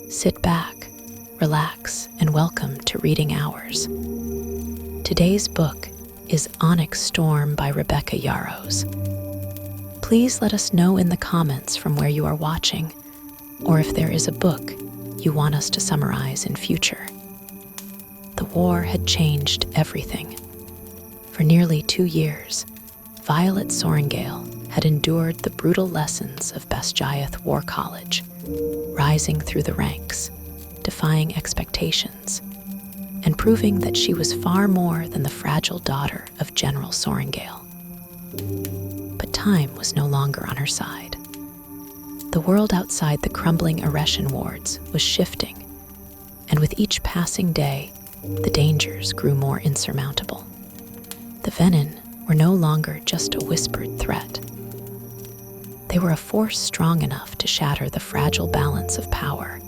Sit back, relax, and welcome to Reading Hours. Today's book is Onyx Storm by Rebecca Yarros. Please let us know in the comments from where you are watching, or if there is a book you want us to summarize in future. The war had changed everything. For nearly 2 years, Violet Sorrengail had endured the brutal lessons of Basgiath War College, rising through the ranks, defying expectations, and proving that she was far more than the fragile daughter of General Sorrengail. But time was no longer on her side. The world outside the crumbling Eretion wards was shifting, and with each passing day, the dangers grew more insurmountable. The Venin were no longer just a whispered threat. They were a force strong enough to shatter the fragile balance of power,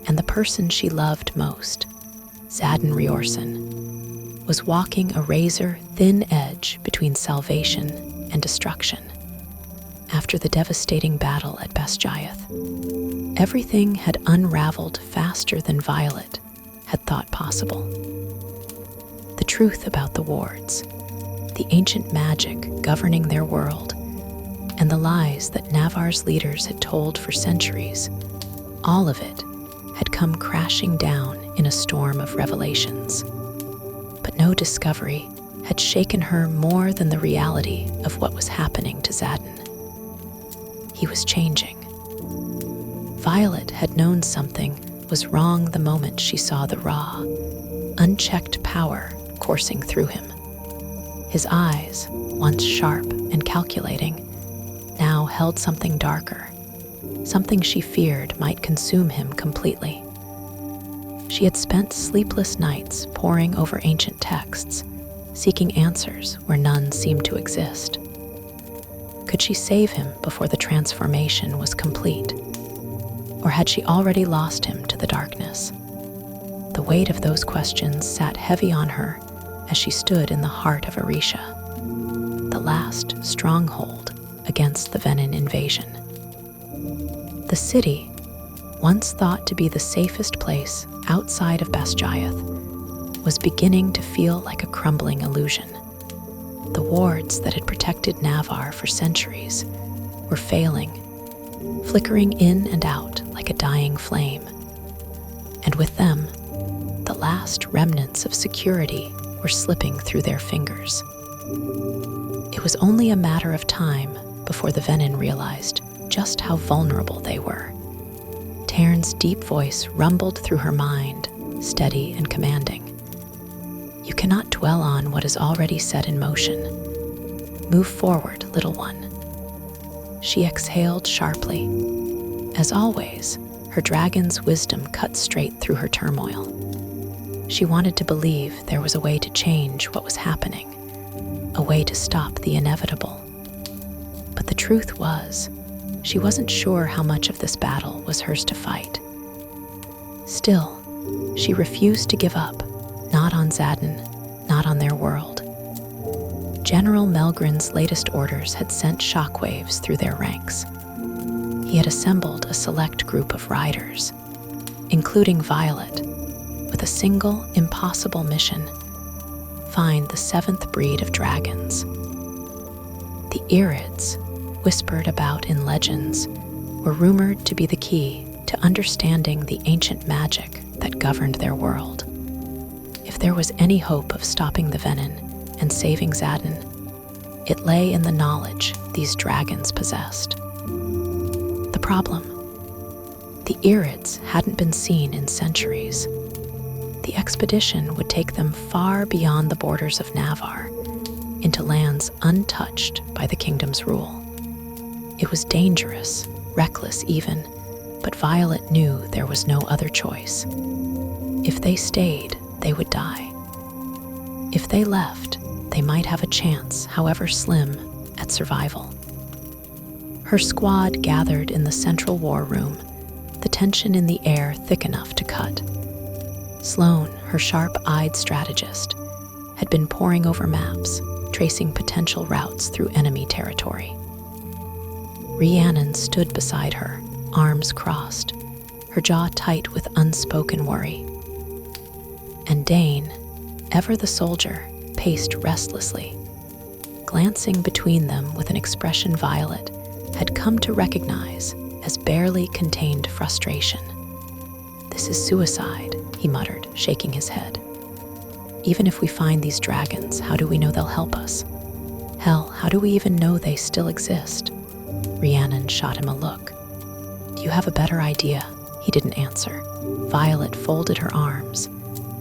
and the person she loved most, Zadin Riorson, was walking a razor-thin edge between salvation and destruction. After the devastating battle at Basgiath, everything had unraveled faster than Violet had thought possible. The truth about the wards, the ancient magic governing their world, and the lies that Navarre's leaders had told for centuries, all of it had come crashing down in a storm of revelations. But no discovery had shaken her more than the reality of what was happening to Zadin. He was changing. Violet had known something was wrong the moment she saw the raw, unchecked power coursing through him. His eyes, once sharp and calculating, now held something darker, something she feared might consume him completely. She had spent sleepless nights poring over ancient texts, seeking answers where none seemed to exist. Could she save him before the transformation was complete? Or had she already lost him to the darkness? The weight of those questions sat heavy on her as she stood in the heart of Arisha, the last stronghold against the Venin invasion. The city, once thought to be the safest place outside of Basgiath, was beginning to feel like a crumbling illusion. The wards that had protected Navarre for centuries were failing, flickering in and out like a dying flame. And with them, the last remnants of security were slipping through their fingers. It was only a matter of time before the Venin realized just how vulnerable they were. Tairn's deep voice rumbled through her mind, steady and commanding. You cannot dwell on what is already set in motion. Move forward, little one. She exhaled sharply. As always, her dragon's wisdom cut straight through her turmoil. She wanted to believe there was a way to change what was happening, a way to stop the inevitable. But the truth was, she wasn't sure how much of this battle was hers to fight. Still, she refused to give up, not on Zadin, not on their world. General Melgren's latest orders had sent shockwaves through their ranks. He had assembled a select group of riders, including Violet, with a single impossible mission: find the 7th breed of dragons. The Irids, whispered about in legends, were rumored to be the key to understanding the ancient magic that governed their world. If there was any hope of stopping the Venin and saving Zadin, it lay in the knowledge these dragons possessed. The problem: the Irids hadn't been seen in centuries. The expedition would take them far beyond the borders of Navarre, into lands untouched by the kingdom's rule. It was dangerous, reckless even, but Violet knew there was no other choice. If they stayed, they would die. If they left, they might have a chance, however slim, at survival. Her squad gathered in the central war room, the tension in the air thick enough to cut. Sloane, her sharp-eyed strategist, had been poring over maps, tracing potential routes through enemy territory. Rhiannon stood beside her, arms crossed, her jaw tight with unspoken worry. And Dane, ever the soldier, paced restlessly, glancing between them with an expression Violet had come to recognize as barely contained frustration. "This is suicide," he muttered, shaking his head. "Even if we find these dragons, how do we know they'll help us? Hell, how do we even know they still exist?" Rhiannon shot him a look. "Do you have a better idea?" He didn't answer. Violet folded her arms.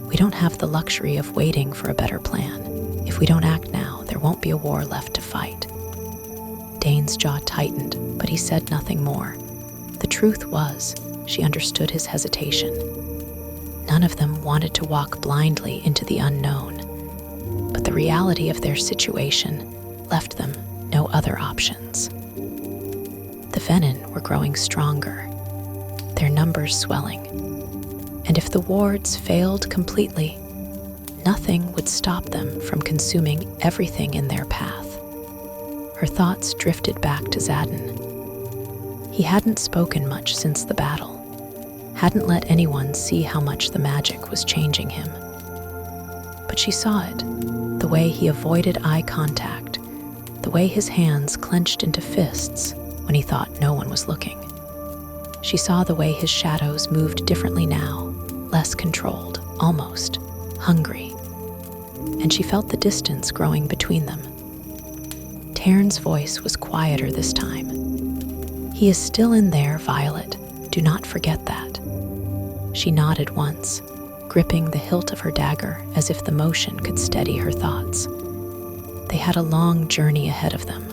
"We don't have the luxury of waiting for a better plan. If we don't act now, there won't be a war left to fight." Dane's jaw tightened, but he said nothing more. The truth was, she understood his hesitation. None of them wanted to walk blindly into the unknown, but the reality of their situation left them no other options. The Venin were growing stronger, their numbers swelling, and if the wards failed completely, nothing would stop them from consuming everything in their path. Her thoughts drifted back to Xaden. He hadn't spoken much since the battle, hadn't let anyone see how much the magic was changing him. But she saw it, the way he avoided eye contact, the way his hands clenched into fists when he thought no one was looking. She saw the way his shadows moved differently now, less controlled, almost hungry. And she felt the distance growing between them. Tairn's voice was quieter this time. "He is still in there, Violet. Do not forget that." She nodded once, gripping the hilt of her dagger as if the motion could steady her thoughts. They had a long journey ahead of them.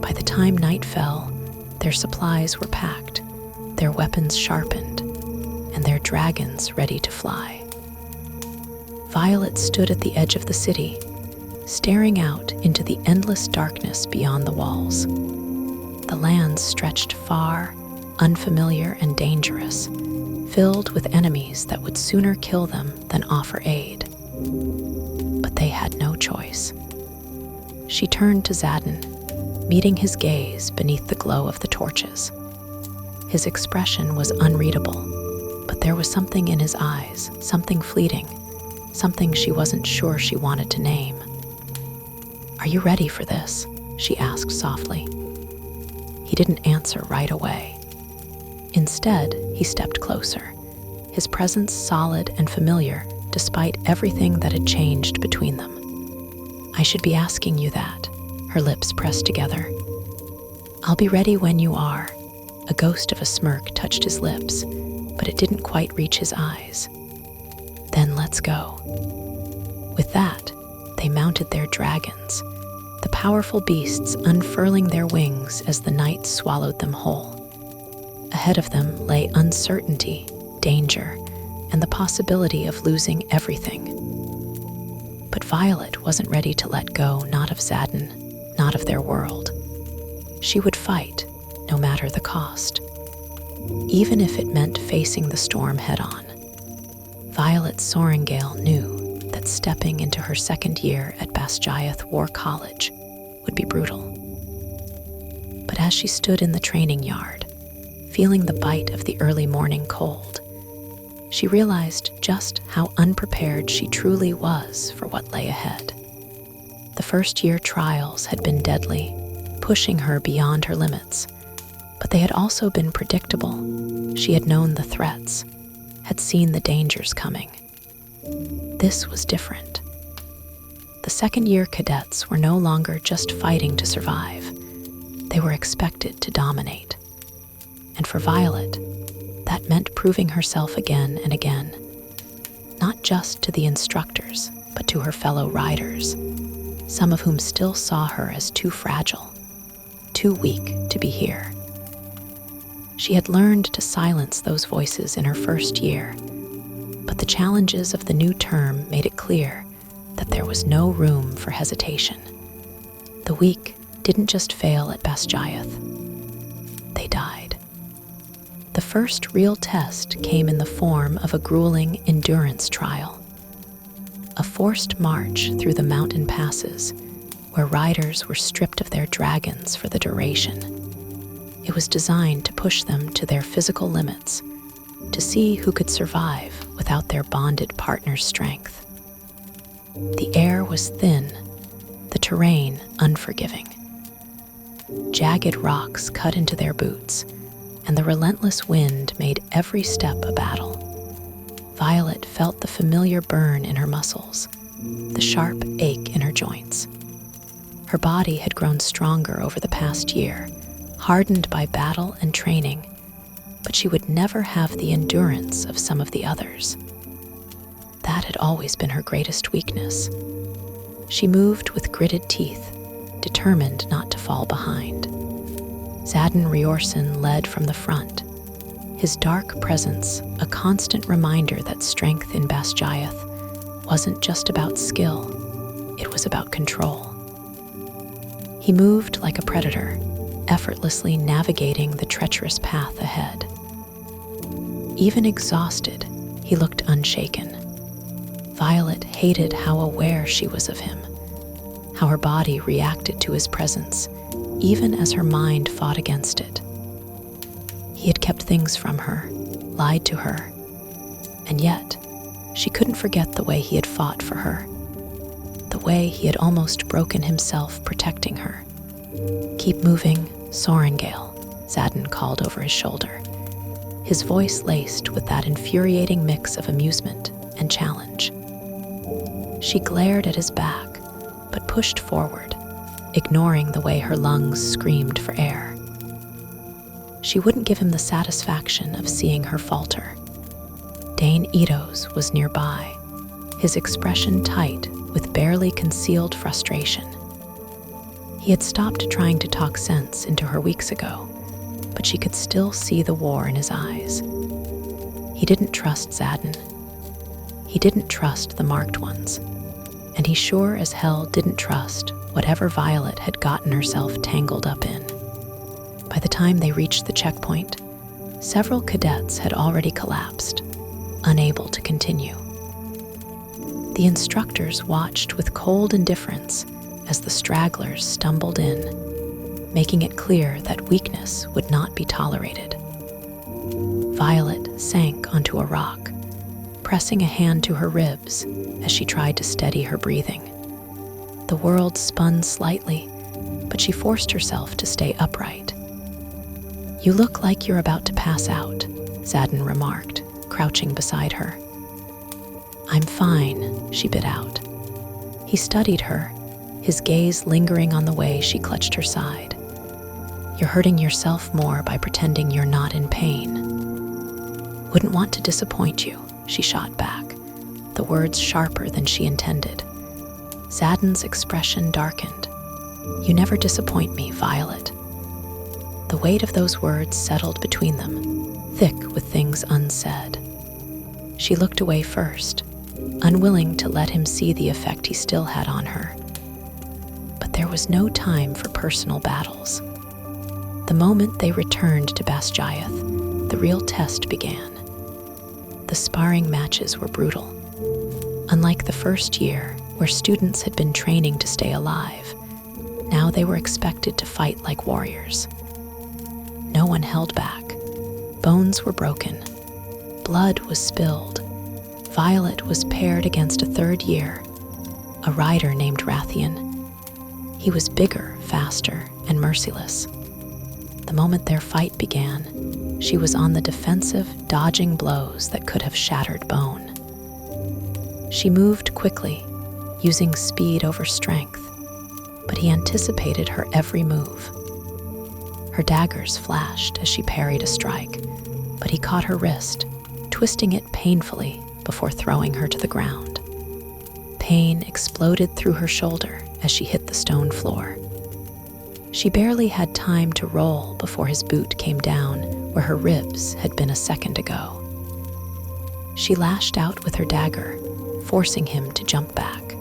By the time night fell, their supplies were packed, their weapons sharpened, and their dragons ready to fly. Violet stood at the edge of the city, staring out into the endless darkness beyond the walls. The lands stretched far, unfamiliar and dangerous, filled with enemies that would sooner kill them than offer aid. But they had no choice. She turned to Xaden, meeting his gaze beneath the glow of the torches. His expression was unreadable, but there was something in his eyes, something fleeting, something she wasn't sure she wanted to name. "Are you ready for this?" she asked softly. He didn't answer right away. Instead, he stepped closer, his presence solid and familiar despite everything that had changed between them. "I should be asking you that," her lips pressed together. "I'll be ready when you are." A ghost of a smirk touched his lips, but it didn't quite reach his eyes. "Then let's go." With that, they mounted their dragons, the powerful beasts unfurling their wings as the night swallowed them whole. Ahead of them lay uncertainty, danger, and the possibility of losing everything. But Violet wasn't ready to let go, not of Xaden, not of their world. She would fight, no matter the cost, even if it meant facing the storm head-on. Violet Sorrengail knew that stepping into her second year at Basgiath War College would be brutal. But as she stood in the training yard, feeling the bite of the early morning cold, she realized just how unprepared she truly was for what lay ahead. The first-year trials had been deadly, pushing her beyond her limits, but they had also been predictable. She had known the threats, had seen the dangers coming. This was different. The second-year cadets were no longer just fighting to survive. They were expected to dominate. And for Violet, that meant proving herself again and again, not just to the instructors, but to her fellow riders, some of whom still saw her as too fragile, too weak to be here. She had learned to silence those voices in her first year, but the challenges of the new term made it clear that there was no room for hesitation. The weak didn't just fail at Basgiath, they died. The first real test came in the form of a grueling endurance trial, a forced march through the mountain passes where riders were stripped of their dragons for the duration. It was designed to push them to their physical limits, to see who could survive without their bonded partner's strength. The air was thin, the terrain unforgiving. Jagged rocks cut into their boots, and the relentless wind made every step a battle. Violet felt the familiar burn in her muscles, the sharp ache in her joints. Her body had grown stronger over the past year, hardened by battle and training, but she would never have the endurance of some of the others. That had always been her greatest weakness. She moved with gritted teeth, determined not to fall behind. Zadin Riorson led from the front, his dark presence a constant reminder that strength in Basgiath wasn't just about skill, it was about control. He moved like a predator, effortlessly navigating the treacherous path ahead. Even exhausted, he looked unshaken. Violet hated how aware she was of him, how her body reacted to his presence, even as her mind fought against it. He had kept things from her, lied to her, and yet she couldn't forget the way he had fought for her, the way he had almost broken himself protecting her. "Keep moving, Sorrengail," Zadin called over his shoulder, his voice laced with that infuriating mix of amusement and challenge. She glared at his back, but pushed forward, ignoring the way her lungs screamed for air. She wouldn't give him the satisfaction of seeing her falter. Dane Edos was nearby, his expression tight with barely concealed frustration. He had stopped trying to talk sense into her weeks ago, but she could still see the war in his eyes. He didn't trust Zadin. He didn't trust the marked ones, and he sure as hell didn't trust whatever Violet had gotten herself tangled up in. By the time they reached the checkpoint, several cadets had already collapsed, unable to continue. The instructors watched with cold indifference as the stragglers stumbled in, making it clear that weakness would not be tolerated. Violet sank onto a rock, pressing a hand to her ribs as she tried to steady her breathing. The world spun slightly, but she forced herself to stay upright. "You look like you're about to pass out," Zadin remarked, crouching beside her. "I'm fine," she bit out. He studied her, his gaze lingering on the way she clutched her side. "You're hurting yourself more by pretending you're not in pain." "Wouldn't want to disappoint you," she shot back, the words sharper than she intended. Zadin's expression darkened. "You never disappoint me, Violet." The weight of those words settled between them, thick with things unsaid. She looked away first, unwilling to let him see the effect he still had on her. But there was no time for personal battles. The moment they returned to Basgiath, the real test began. The sparring matches were brutal. Unlike the first year, where students had been training to stay alive, now they were expected to fight like warriors. No one held back. Bones were broken. Blood was spilled. Violet was paired against a third year, a rider named Rathian. He was bigger, faster, and merciless. The moment their fight began, she was on the defensive, dodging blows that could have shattered bone. She moved quickly, using speed over strength, but he anticipated her every move. Her daggers flashed as she parried a strike, but he caught her wrist, twisting it painfully before throwing her to the ground. Pain exploded through her shoulder as she hit the stone floor. She barely had time to roll before his boot came down where her ribs had been a second ago. She lashed out with her dagger, forcing him to jump back.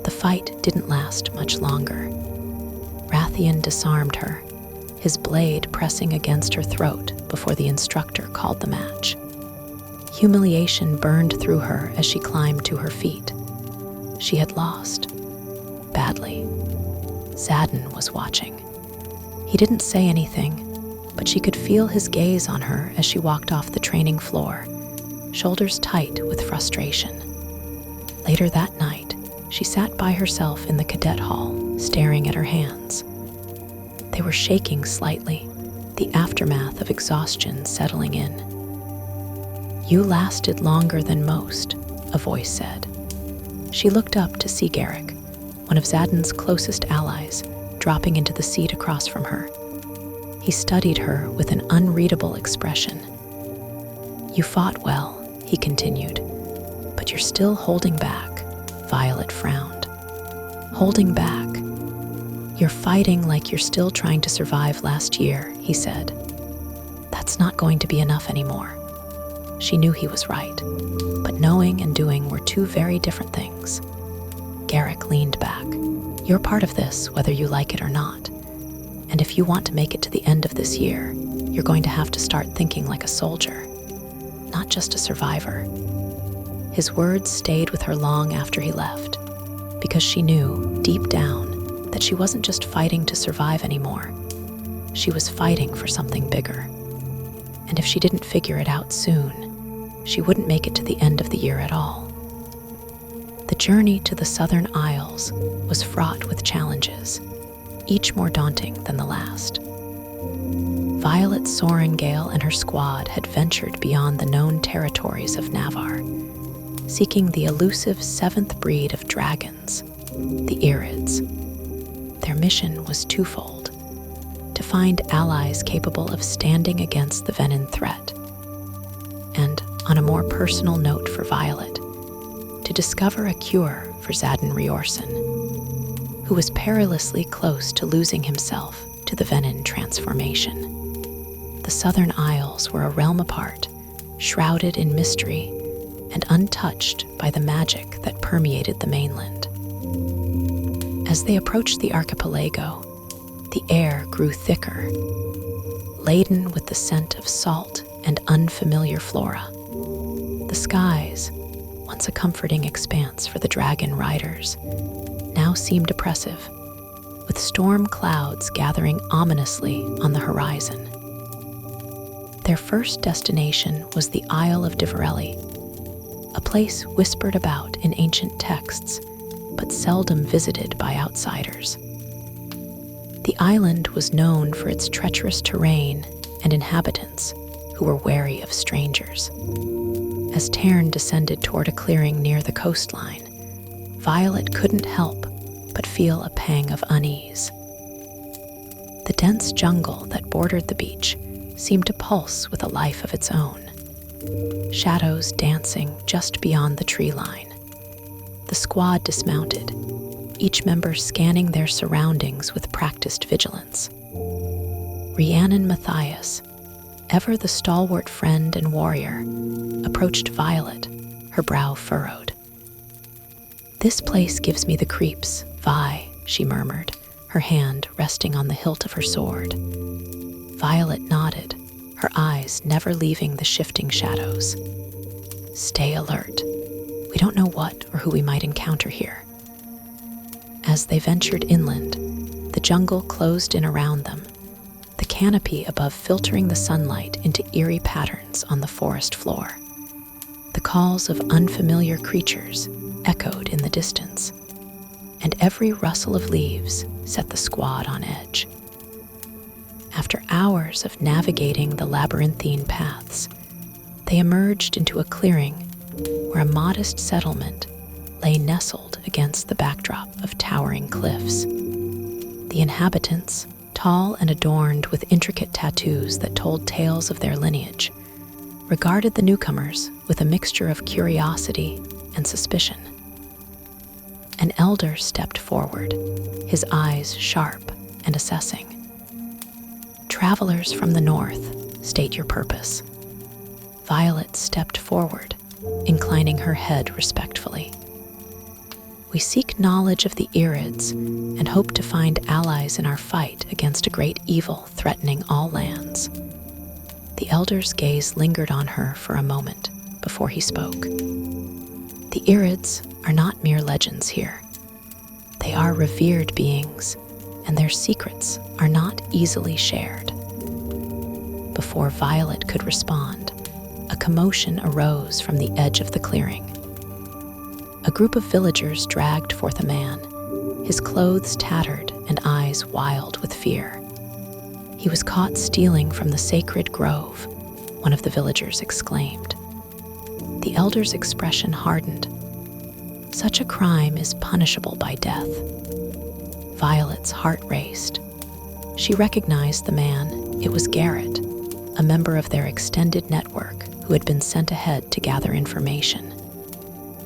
The fight didn't last much longer. Rathian disarmed her, his blade pressing against her throat before the instructor called the match. Humiliation burned through her as she climbed to her feet. She had lost. Badly. Zadin was watching. He didn't say anything, but she could feel his gaze on her as she walked off the training floor, shoulders tight with frustration. Later that night, she sat by herself in the cadet hall, staring at her hands. They were shaking slightly, the aftermath of exhaustion settling in. "You lasted longer than most," a voice said. She looked up to see Garrick, one of Zadin's closest allies, dropping into the seat across from her. He studied her with an unreadable expression. "You fought well," he continued, "but you're still holding back." Violet frowned. "Holding back? You're fighting like you're still trying to survive last year," he said. "That's not going to be enough anymore." She knew he was right, but knowing and doing were two very different things. Garrick leaned back. "You're part of this, whether you like it or not. And if you want to make it to the end of this year, you're going to have to start thinking like a soldier, not just a survivor." His words stayed with her long after he left, because she knew, deep down, that she wasn't just fighting to survive anymore. She was fighting for something bigger. And if she didn't figure it out soon, she wouldn't make it to the end of the year at all. The journey to the Southern Isles was fraught with challenges, each more daunting than the last. Violet Sorrengail and her squad had ventured beyond the known territories of Navarre, seeking the elusive seventh breed of dragons, the Irids. Their mission was twofold: to find allies capable of standing against the venom threat, and, on a more personal note for Violet, to discover a cure for Zadin Riorson, who was perilously close to losing himself to the venom transformation. The Southern Isles were a realm apart, shrouded in mystery and untouched by the magic that permeated the mainland. As they approached the archipelago, the air grew thicker, laden with the scent of salt and unfamiliar flora. The skies, once a comforting expanse for the dragon riders, now seemed oppressive, with storm clouds gathering ominously on the horizon. Their first destination was the Isle of Diverelli, a place whispered about in ancient texts, but seldom visited by outsiders. The island was known for its treacherous terrain and inhabitants who were wary of strangers. As Tairn descended toward a clearing near the coastline, Violet couldn't help but feel a pang of unease. The dense jungle that bordered the beach seemed to pulse with a life of its own, shadows dancing just beyond the tree line. The squad dismounted, each member scanning their surroundings with practiced vigilance. Rhiannon Matthias, ever the stalwart friend and warrior, approached Violet, her brow furrowed. "This place gives me the creeps, Vi," she murmured, her hand resting on the hilt of her sword. Violet nodded, her eyes never leaving the shifting shadows. "Stay alert. We don't know what or who we might encounter here." As they ventured inland, the jungle closed in around them, the canopy above filtering the sunlight into eerie patterns on the forest floor. The calls of unfamiliar creatures echoed in the distance, and every rustle of leaves set the squad on edge. After hours of navigating the labyrinthine paths, they emerged into a clearing where a modest settlement lay nestled against the backdrop of towering cliffs. The inhabitants, tall and adorned with intricate tattoos that told tales of their lineage, regarded the newcomers with a mixture of curiosity and suspicion. An elder stepped forward, his eyes sharp and assessing. "Travelers from the north, state your purpose." Violet stepped forward, inclining her head respectfully. "We seek knowledge of the Irids and hope to find allies in our fight against a great evil threatening all lands." The elder's gaze lingered on her for a moment before he spoke. "The Irids are not mere legends here. They are revered beings, and their secrets are not easily shared. Before Violet could respond, a commotion arose from the edge of the clearing. A group of villagers dragged forth a man, his clothes tattered and eyes wild with fear. "He was caught stealing from the sacred grove," one of the villagers exclaimed. The elder's expression hardened. "Such a crime is punishable by death." Violet's heart raced. She recognized the man. It was Garrett, a member of their extended network who had been sent ahead to gather information.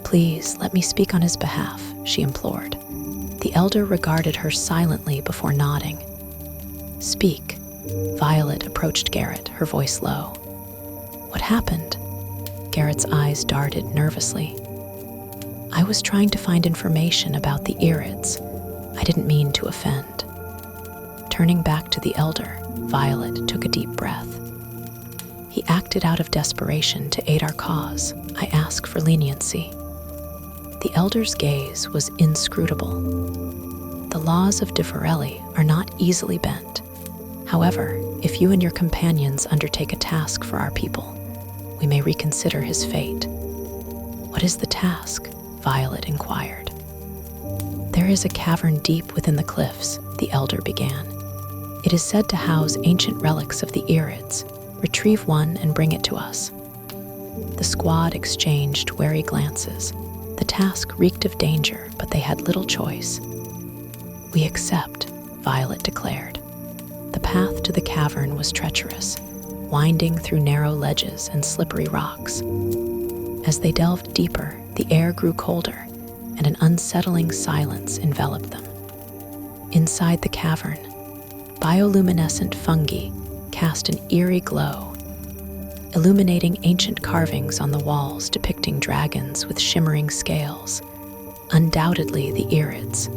"Please, let me speak on his behalf," she implored. The elder regarded her silently before nodding. "Speak." Violet approached Garrett, her voice low. "What happened?" Garrett's eyes darted nervously. "I was trying to find information about the Irids. I didn't mean to offend." Turning back to the elder, Violet took a deep breath. "He acted out of desperation to aid our cause. I ask for leniency." The elder's gaze was inscrutable. "The laws of Differelli are not easily bent. However, if you and your companions undertake a task for our people, we may reconsider his fate." "What is the task?" Violet inquired. "There is a cavern deep within the cliffs," the elder began. "It is said to house ancient relics of the Irids. Retrieve one and bring it to us." The squad exchanged wary glances. The task reeked of danger, but they had little choice. "We accept," Violet declared. The path to the cavern was treacherous, winding through narrow ledges and slippery rocks. As they delved deeper, the air grew colder, and an unsettling silence enveloped them. Inside the cavern, bioluminescent fungi cast an eerie glow, illuminating ancient carvings on the walls depicting dragons with shimmering scales, undoubtedly the Irids.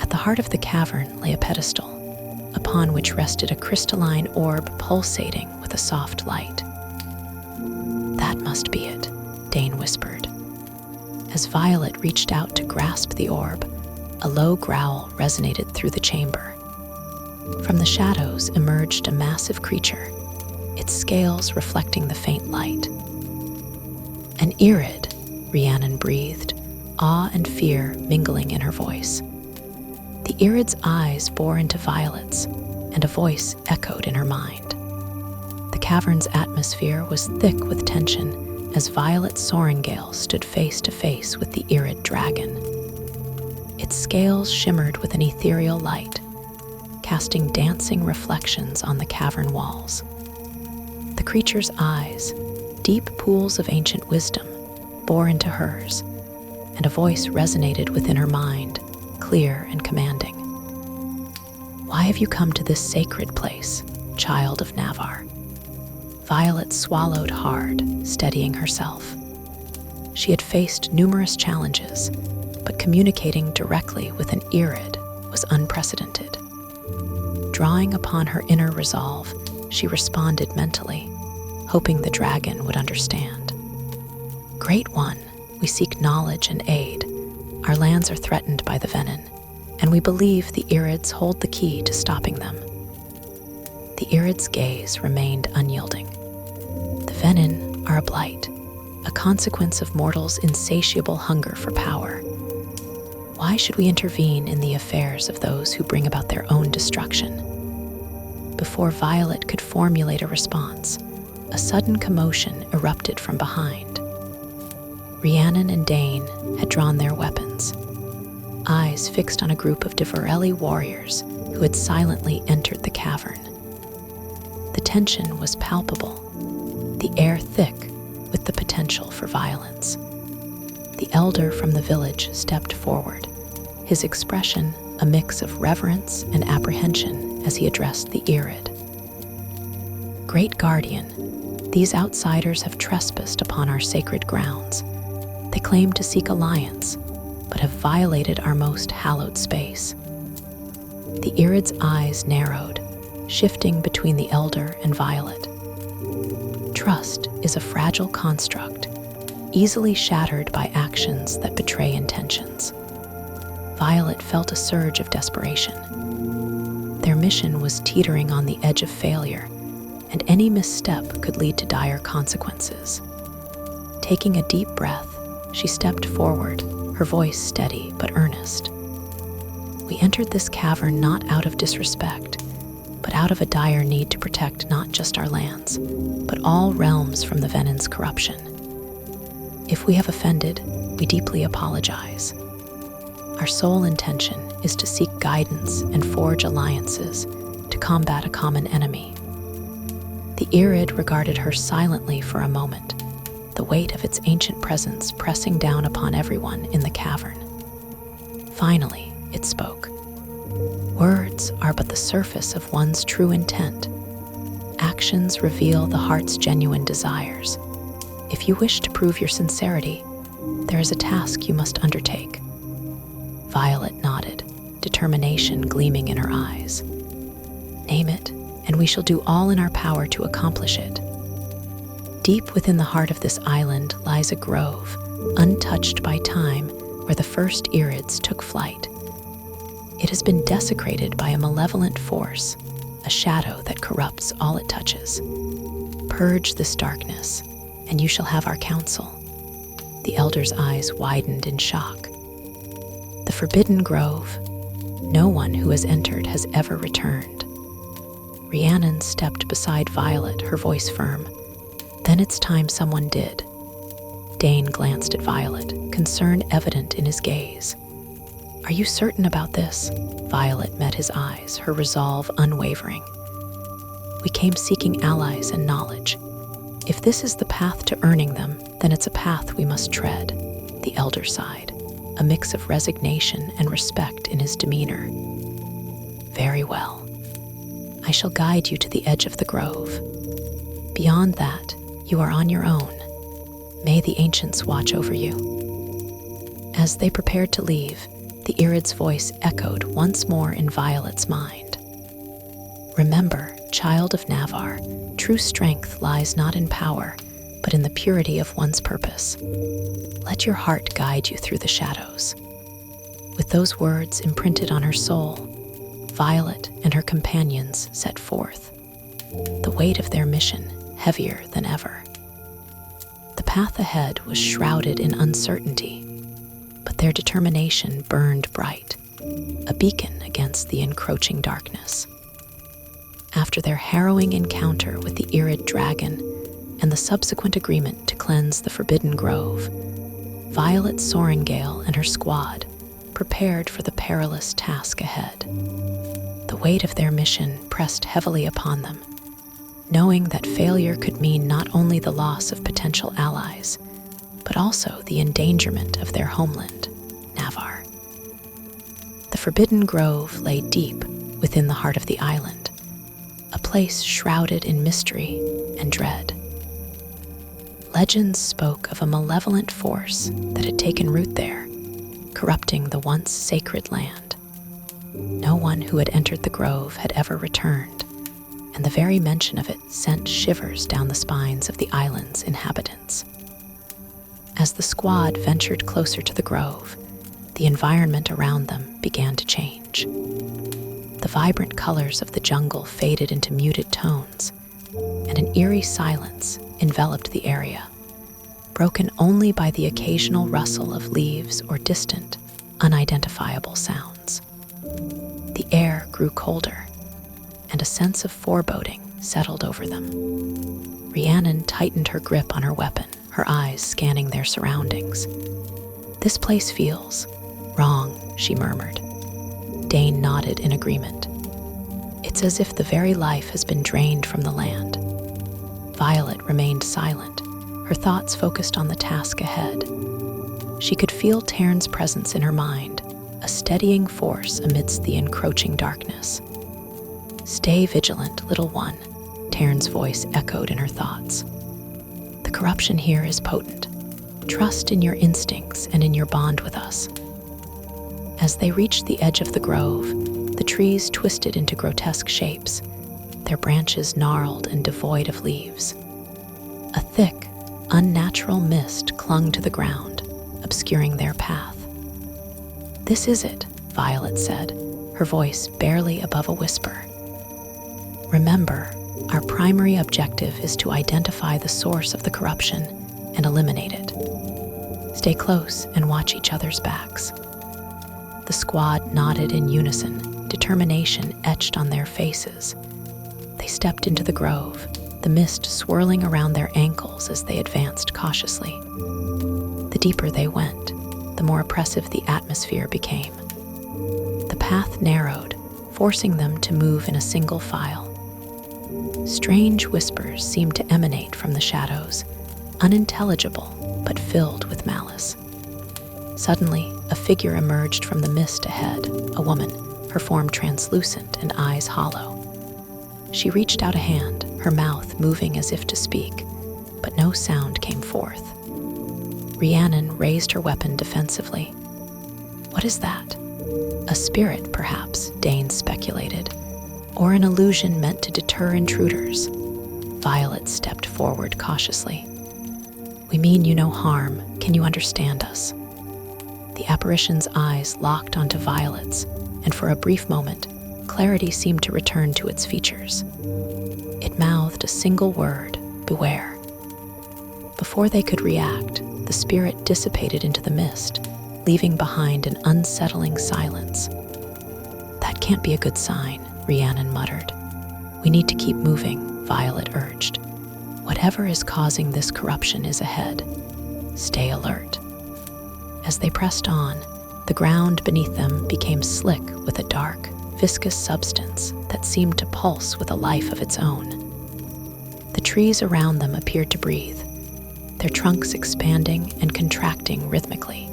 At the heart of the cavern lay a pedestal, upon which rested a crystalline orb pulsating with a soft light. "That must be it," Dane whispered. As Violet reached out to grasp the orb, a low growl resonated through the chamber. From the shadows emerged a massive creature, its scales reflecting the faint light. "An Irid," Rhiannon breathed, awe and fear mingling in her voice. The Irid's eyes bore into Violet's, and a voice echoed in her mind. The cavern's atmosphere was thick with tension as Violet Sorrengail stood face to face with the Irid dragon. Its scales shimmered with an ethereal light, casting dancing reflections on the cavern walls. The creature's eyes, deep pools of ancient wisdom, bore into hers, and a voice resonated within her mind, clear and commanding. "Why have you come to this sacred place, child of Navarre?" Violet swallowed hard, steadying herself. She had faced numerous challenges, but communicating directly with an Irid was unprecedented. Drawing upon her inner resolve, she responded mentally, hoping the dragon would understand. "Great One, we seek knowledge and aid. Our lands are threatened by the venom, and we believe the Irids hold the key to stopping them." The Irid's gaze remained unyielding. "The venom are a blight, a consequence of mortals' insatiable hunger for power. Why should we intervene in the affairs of those who bring about their own destruction?" Before Violet could formulate a response, a sudden commotion erupted from behind. Rhiannon and Dane had drawn their weapons, eyes fixed on a group of Differelli warriors who had silently entered the cavern. The tension was palpable, the air thick with the potential for violence. The elder from the village stepped forward, his expression a mix of reverence and apprehension as he addressed the Irid. "Great Guardian, these outsiders have trespassed upon our sacred grounds. They claim to seek alliance, but have violated our most hallowed space." The Irid's eyes narrowed, shifting between the elder and Violet. Trust is a fragile construct, easily shattered by actions that betray intentions. Violet felt a surge of desperation. Their mission was teetering on the edge of failure, and any misstep could lead to dire consequences. Taking a deep breath, she stepped forward, her voice steady but earnest. We entered this cavern not out of disrespect, but out of a dire need to protect not just our lands, but all realms from the Venon's corruption. If we have offended, we deeply apologize. Our sole intention is to seek guidance and forge alliances to combat a common enemy. The Irid regarded her silently for a moment, the weight of its ancient presence pressing down upon everyone in the cavern. Finally, it spoke. Words are but the surface of one's true intent. Actions reveal the heart's genuine desires. If you wish to prove your sincerity, there is a task you must undertake. Violet nodded, determination gleaming in her eyes. Name it, and we shall do all in our power to accomplish it. Deep within the heart of this island lies a grove, untouched by time, where the first Irids took flight. It has been desecrated by a malevolent force, a shadow that corrupts all it touches. Purge this darkness, and you shall have our counsel. The elder's eyes widened in shock. The Forbidden Grove. No one who has entered has ever returned. Rhiannon stepped beside Violet, her voice firm. Then it's time someone did. Dane glanced at Violet, concern evident in his gaze. Are you certain about this? Violet met his eyes, her resolve unwavering. We came seeking allies and knowledge. If this is the path to earning them, then it's a path we must tread. The elder sighed, a mix of resignation and respect in his demeanor. Very well. I shall guide you to the edge of the grove. Beyond that, you are on your own. May the ancients watch over you. As they prepared to leave, the Irid's voice echoed once more in Violet's mind. Remember, child of Navarre, true strength lies not in power, but in the purity of one's purpose. Let your heart guide you through the shadows. With those words imprinted on her soul, Violet and her companions set forth, the weight of their mission heavier than ever. The path ahead was shrouded in uncertainty, but their determination burned bright, a beacon against the encroaching darkness. After their harrowing encounter with the Irid dragon and the subsequent agreement to cleanse the Forbidden Grove, Violet Sorrengail and her squad prepared for the perilous task ahead. The weight of their mission pressed heavily upon them, knowing that failure could mean not only the loss of potential allies, but also the endangerment of their homeland, Navarre. The Forbidden Grove lay deep within the heart of the island, a place shrouded in mystery and dread. Legends spoke of a malevolent force that had taken root there, corrupting the once sacred land. No one who had entered the grove had ever returned, and the very mention of it sent shivers down the spines of the island's inhabitants. As the squad ventured closer to the grove, the environment around them began to change. The vibrant colors of the jungle faded into muted tones, and an eerie silence enveloped the area, broken only by the occasional rustle of leaves or distant, unidentifiable sounds. The air grew colder, and a sense of foreboding settled over them. Rhiannon tightened her grip on her weapon, her eyes scanning their surroundings. This place feels wrong, she murmured. Dane nodded in agreement. It's as if the very life has been drained from the land. Violet remained silent, her thoughts focused on the task ahead. She could feel Tairn's presence in her mind, a steadying force amidst the encroaching darkness. Stay vigilant, little one, Tairn's voice echoed in her thoughts. The corruption here is potent. Trust in your instincts and in your bond with us. As they reached the edge of the grove, the trees twisted into grotesque shapes, their branches gnarled and devoid of leaves. A thick, unnatural mist clung to the ground, obscuring their path. This is it, Violet said, her voice barely above a whisper. Remember, our primary objective is to identify the source of the corruption and eliminate it. Stay close and watch each other's backs. The squad nodded in unison, determination etched on their faces. They stepped into the grove, the mist swirling around their ankles as they advanced cautiously. The deeper they went, the more oppressive the atmosphere became. The path narrowed, forcing them to move in a single file. Strange whispers seemed to emanate from the shadows, unintelligible but filled with malice. Suddenly, a figure emerged from the mist ahead, a woman, her form translucent and eyes hollow. She reached out a hand, her mouth moving as if to speak, but no sound came forth. Rhiannon raised her weapon defensively. What is that? A spirit, perhaps, Dane speculated, or an illusion meant to deter intruders. Violet stepped forward cautiously. We mean you no harm. Can you understand us? The apparition's eyes locked onto Violet's, and for a brief moment, clarity seemed to return to its features. It mouthed a single word, beware. Before they could react, the spirit dissipated into the mist, leaving behind an unsettling silence. That can't be a good sign, Rhiannon muttered. We need to keep moving, Violet urged. Whatever is causing this corruption is ahead. Stay alert. As they pressed on, the ground beneath them became slick with a dark, viscous substance that seemed to pulse with a life of its own. The trees around them appeared to breathe, their trunks expanding and contracting rhythmically.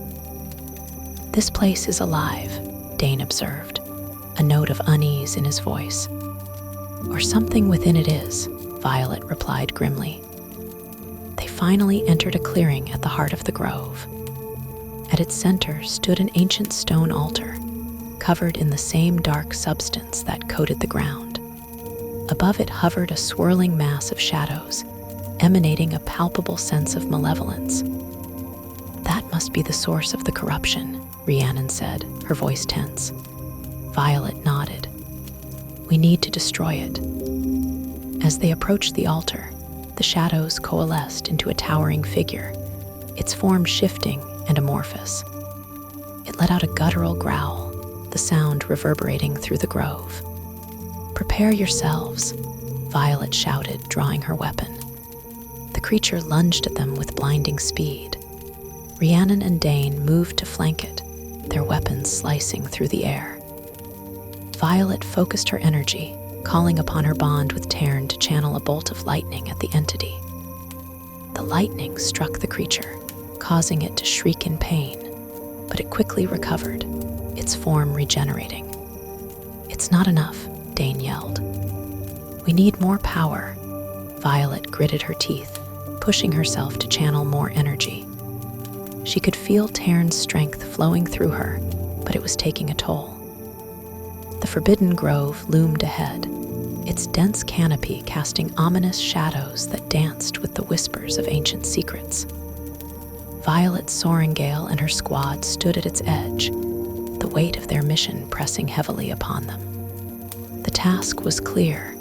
This place is alive, Dane observed, a note of unease in his voice. Or something within it is, Violet replied grimly. They finally entered a clearing at the heart of the grove. At its center stood an ancient stone altar, covered in the same dark substance that coated the ground. Above it hovered a swirling mass of shadows, emanating a palpable sense of malevolence. That must be the source of the corruption, Rhiannon said, her voice tense. Violet nodded. We need to destroy it. As they approached the altar, the shadows coalesced into a towering figure, its form shifting and amorphous. It let out a guttural growl, the sound reverberating through the grove. Prepare yourselves, Violet shouted, drawing her weapon. The creature lunged at them with blinding speed. Rhiannon and Dane moved to flank it, their weapons slicing through the air. Violet focused her energy, calling upon her bond with Tairn to channel a bolt of lightning at the entity. The lightning struck the creature, causing it to shriek in pain, but it quickly recovered, its form regenerating. It's not enough, Dane yelled. We need more power. Violet gritted her teeth, pushing herself to channel more energy. She could feel Tairn's strength flowing through her, but it was taking a toll. The forbidden grove loomed ahead, its dense canopy casting ominous shadows that danced with the whispers of ancient secrets. Violet Sorrengail and her squad stood at its edge, the weight of their mission pressing heavily upon them. The task was clear: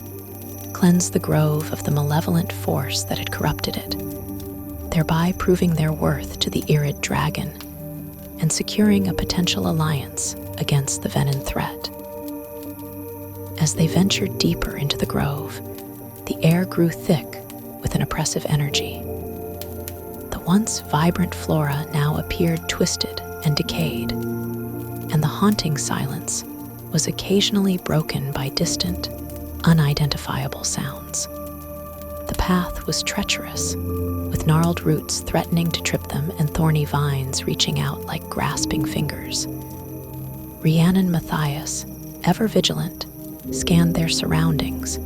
cleanse the grove of the malevolent force that had corrupted it, thereby proving their worth to the Irid dragon and securing a potential alliance against the Venom threat. As they ventured deeper into the grove, the air grew thick with an oppressive energy. The once vibrant flora now appeared twisted and decayed, and the haunting silence was occasionally broken by distant, unidentifiable sounds. The path was treacherous, with gnarled roots threatening to trip them and thorny vines reaching out like grasping fingers. Rhiannon Matthias, ever vigilant, scanned their surroundings,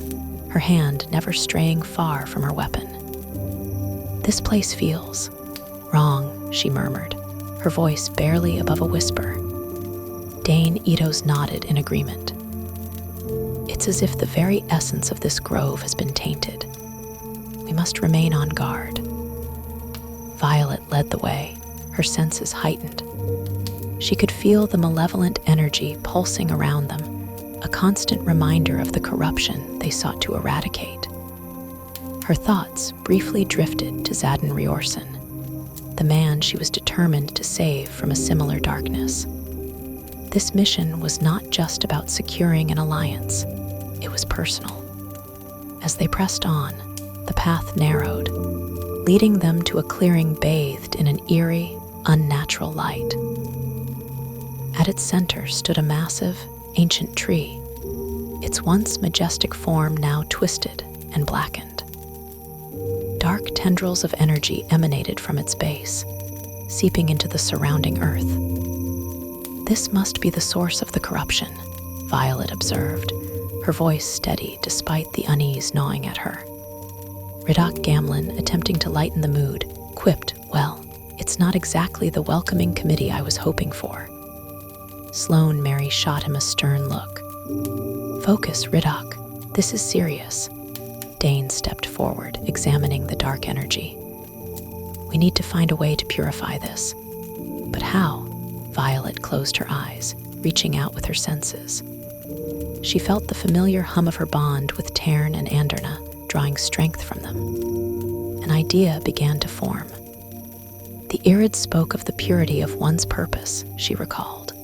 her hand never straying far from her weapon. This place feels wrong, she murmured, her voice barely above a whisper. Dane Etos nodded in agreement. It's as if the very essence of this grove has been tainted. We must remain on guard. Violet led the way, her senses heightened. She could feel the malevolent energy pulsing around them, a constant reminder of the corruption they sought to eradicate. Her thoughts briefly drifted to Zadin Riorson, the man she was determined to save from a similar darkness. This mission was not just about securing an alliance, it was personal. As they pressed on, the path narrowed, leading them to a clearing bathed in an eerie, unnatural light. At its center stood a massive, ancient tree, its once majestic form now twisted and blackened. Dark tendrils of energy emanated from its base, seeping into the surrounding earth. This must be the source of the corruption, Violet observed, her voice steady despite the unease gnawing at her. Riddoch Gamlin, attempting to lighten the mood, quipped, "Well, it's not exactly the welcoming committee I was hoping for." Sloane Mary shot him a stern look. "Focus, Riddoch. This is serious." Dane stepped forward, examining the dark energy. "We need to find a way to purify this." "But how?" Violet closed her eyes, reaching out with her senses. She felt the familiar hum of her bond with Tern and Anderna, drawing strength from them. An idea began to form. The Irid spoke of the purity of one's purpose, she recalled.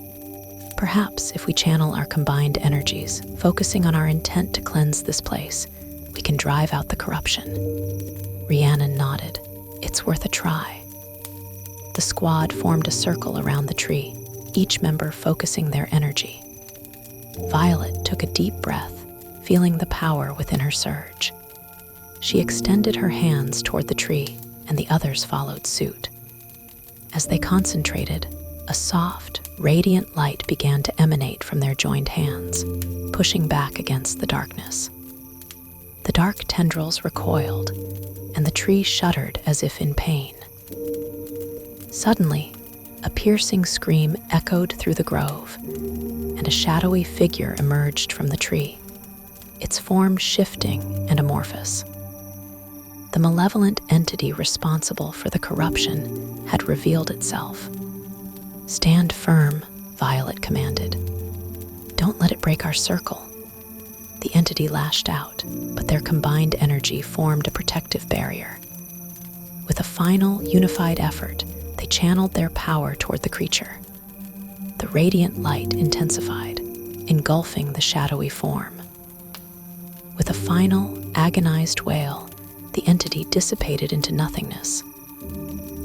Perhaps if we channel our combined energies, focusing on our intent to cleanse this place, we can drive out the corruption. Rhiannon nodded. "It's worth a try." The squad formed a circle around the tree, each member focusing their energy. Violet took a deep breath, feeling the power within her surge. She extended her hands toward the tree, and the others followed suit. As they concentrated, a soft, radiant light began to emanate from their joined hands, pushing back against the darkness. The dark tendrils recoiled, and the tree shuddered as if in pain. Suddenly, a piercing scream echoed through the grove, and a shadowy figure emerged from the tree, its form shifting and amorphous. The malevolent entity responsible for the corruption had revealed itself. "Stand firm," Violet commanded. "Don't let it break our circle." The entity lashed out, but their combined energy formed a protective barrier. With a final, unified effort, they channeled their power toward the creature. The radiant light intensified, engulfing the shadowy form. With a final, agonized wail, the entity dissipated into nothingness.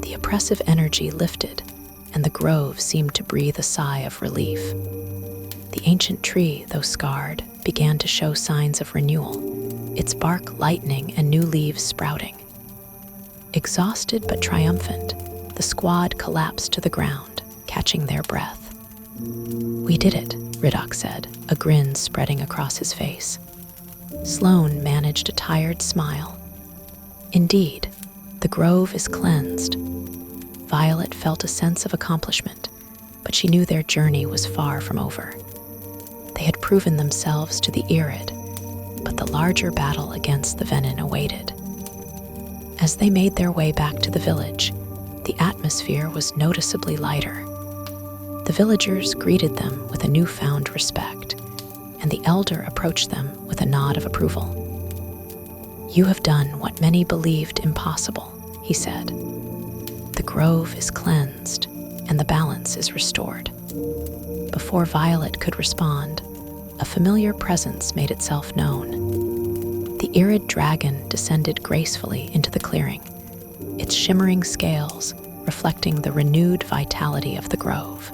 The oppressive energy lifted, and the grove seemed to breathe a sigh of relief. The ancient tree, though scarred, began to show signs of renewal, its bark lightening and new leaves sprouting. Exhausted but triumphant, the squad collapsed to the ground, catching their breath. "We did it," Riddoch said, a grin spreading across his face. Sloane managed a tired smile. "Indeed, the grove is cleansed." Violet felt a sense of accomplishment, but she knew their journey was far from over. They had proven themselves to the Irid, but the larger battle against the Venin awaited. As they made their way back to the village, the atmosphere was noticeably lighter. The villagers greeted them with a newfound respect, and the elder approached them with a nod of approval. "You have done what many believed impossible," he said. "The grove is cleansed, and the balance is restored." Before Violet could respond, a familiar presence made itself known. The Irid dragon descended gracefully into the clearing, its shimmering scales reflecting the renewed vitality of the grove.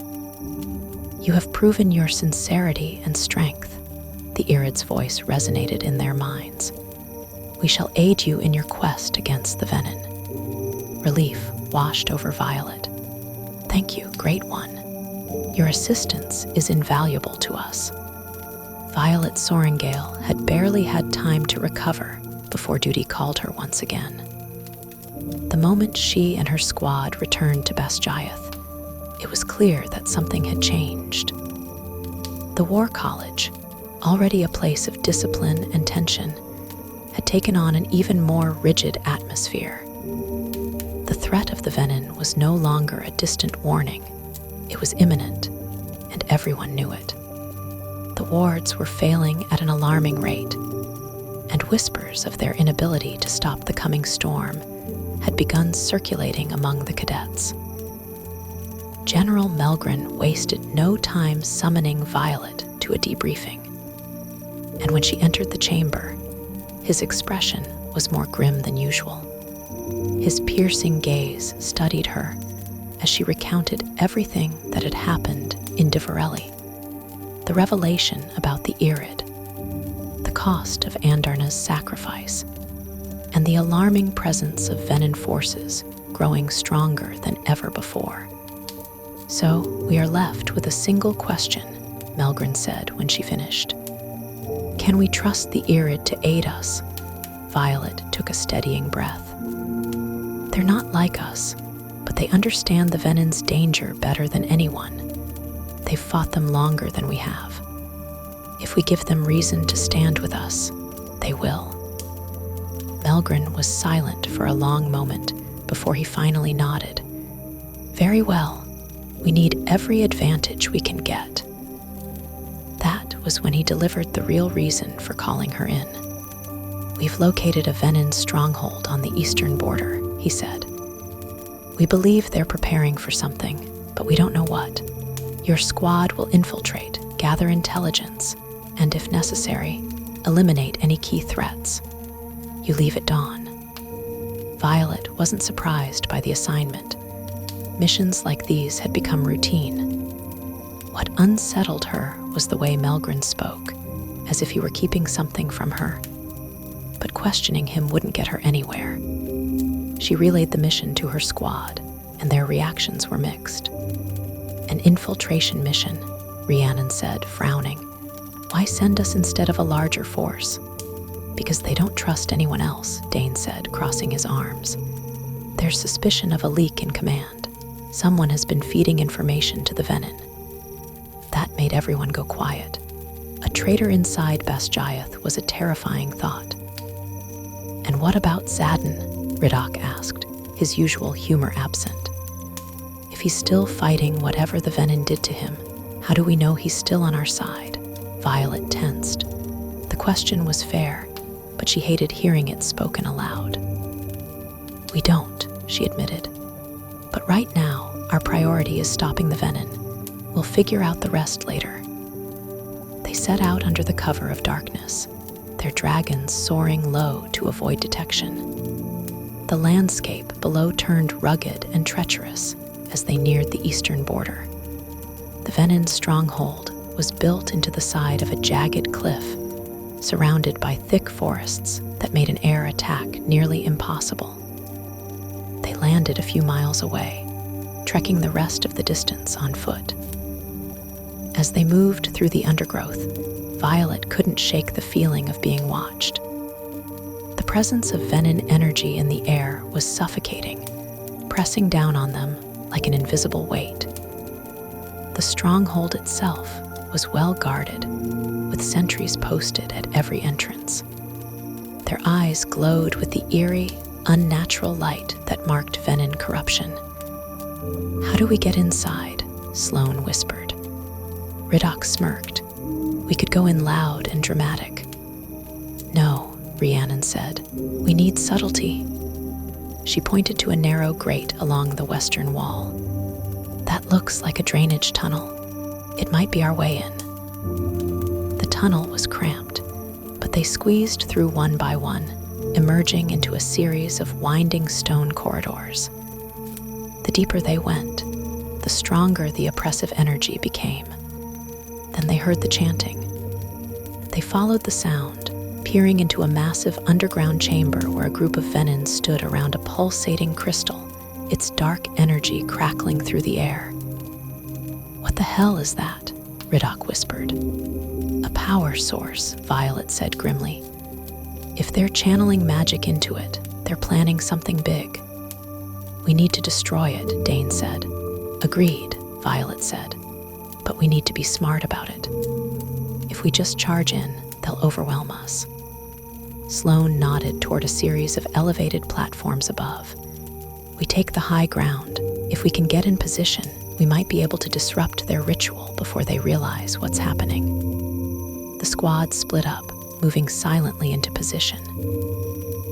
"You have proven your sincerity and strength," the Irid's voice resonated in their minds. "We shall aid you in your quest against the Venin." Relief washed over Violet. "Thank you, Great One. Your assistance is invaluable to us." Violet Sorrengail had barely had time to recover before duty called her once again. The moment she and her squad returned to Basgiath, it was clear that something had changed. The War College, already a place of discipline and tension, had taken on an even more rigid atmosphere. The threat of the Venin was no longer a distant warning. It was imminent, and everyone knew it. The wards were failing at an alarming rate, and whispers of their inability to stop the coming storm had begun circulating among the cadets. General Melgren wasted no time summoning Violet to a debriefing, and when she entered the chamber, his expression was more grim than usual. His piercing gaze studied her as she recounted everything that had happened in Diverelli, the revelation about the Irid, the cost of Andarna's sacrifice, and the alarming presence of Venin forces growing stronger than ever before. "So we are left with a single question," Melgren said when she finished. "Can we trust the Irid to aid us?" Violet took a steadying breath. "They're not like us, but they understand the Venin's danger better than anyone. They've fought them longer than we have. If we give them reason to stand with us, they will." Melgren was silent for a long moment before he finally nodded. "Very well. We need every advantage we can get." That was when he delivered the real reason for calling her in. "We've located a Venin stronghold on the eastern border," he said. "We believe they're preparing for something, but we don't know what. Your squad will infiltrate, gather intelligence, and if necessary, eliminate any key threats. You leave at dawn." Violet wasn't surprised by the assignment. Missions like these had become routine. What unsettled her was the way Melgren spoke, as if he were keeping something from her. But questioning him wouldn't get her anywhere. She relayed the mission to her squad, and their reactions were mixed. "An infiltration mission," Rhiannon said, frowning. "Why send us instead of a larger force?" "Because they don't trust anyone else," Dane said, crossing his arms. "There's suspicion of a leak in command. Someone has been feeding information to the Venin." That made everyone go quiet. A traitor inside Basgiath was a terrifying thought. "And what about Zadin?" Riddoch asked, his usual humor absent. "If he's still fighting whatever the Venin did to him, how do we know he's still on our side?" Violet tensed. The question was fair, but she hated hearing it spoken aloud. "We don't," she admitted. "But right now, our priority is stopping the Venin. We'll figure out the rest later." They set out under the cover of darkness, their dragons soaring low to avoid detection. The landscape below turned rugged and treacherous as they neared the eastern border. The Venin stronghold was built into the side of a jagged cliff, surrounded by thick forests that made an air attack nearly impossible. They landed a few miles away, trekking the rest of the distance on foot. As they moved through the undergrowth, Violet couldn't shake the feeling of being watched. The presence of Venin energy in the air was suffocating, pressing down on them like an invisible weight. The stronghold itself was well guarded, with sentries posted at every entrance. Their eyes glowed with the eerie, unnatural light that marked Venin corruption. "How do we get inside?" Sloane whispered. Riddoch smirked. "We could go in loud and dramatic." "No," Rhiannon said. "We need subtlety." She pointed to a narrow grate along the western wall. "That looks like a drainage tunnel. It might be our way in." The tunnel was cramped, but they squeezed through one by one, emerging into a series of winding stone corridors. The deeper they went, the stronger the oppressive energy became. Then they heard the chanting. They followed the sound, peering into a massive underground chamber where a group of Venins stood around a pulsating crystal, its dark energy crackling through the air. "What the hell is that?" Riddoch whispered. "A power source," Violet said grimly. "If they're channeling magic into it, they're planning something big." "We need to destroy it," Dane said. "Agreed," Violet said. "But we need to be smart about it. If we just charge in, they'll overwhelm us." Sloane nodded toward a series of elevated platforms above. "We take the high ground. If we can get in position, we might be able to disrupt their ritual before they realize what's happening." The squad split up, moving silently into position.